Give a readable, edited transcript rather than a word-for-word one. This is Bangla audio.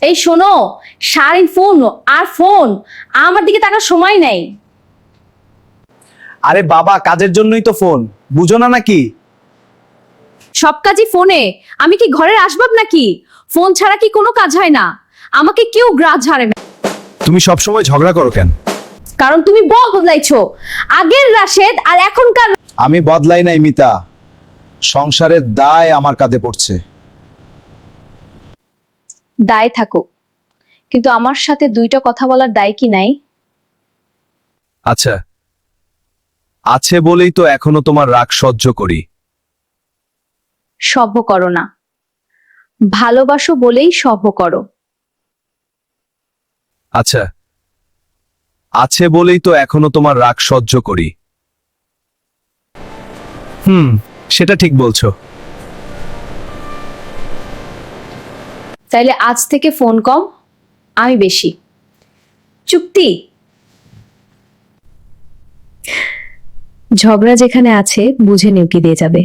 এই শোনো, সারাদিন ফোন আর ফোন, আমার দিকে তাকার সময় নেই। আরে বাবা, কাজের জন্যই তো ফোন, বুঝো না নাকি? সব কাজই ফোনে। আমি কি ঘরের আসবাব নাকি? ফোন ছাড়া কি কোনো কাজ হয় না? আমাকে কেউ গ্রাহ্য হারে না। তুমি সবসময় ঝগড়া করো কেন? কারণ তুমি বদলাইছো। আগের রাশেদ আর এখনকার। আমি বদলাই নাই মিতা, সংসারের দায় আমার কাঁধে পড়ছে। দায় থাকো, কিন্তু আমার সাথে দুইটা কথা বলার দায় কি নাই? আচ্ছা, আছে বলেই তো এখনো তোমার রাগ সহ্য করি। সভ্য করো না, ভালোবাসো বলেই সভ্য করো। আচ্ছা, আছে বলেই তো এখনো তোমার রাগ সহ্য করি। সেটা ঠিক বলছো। তাইলে আজ থেকে ফোন কম, আমি বেশি। চুক্তি? ঝগড়া যেখানে আছে বুঝে নিউ কি দিয়ে যাবে।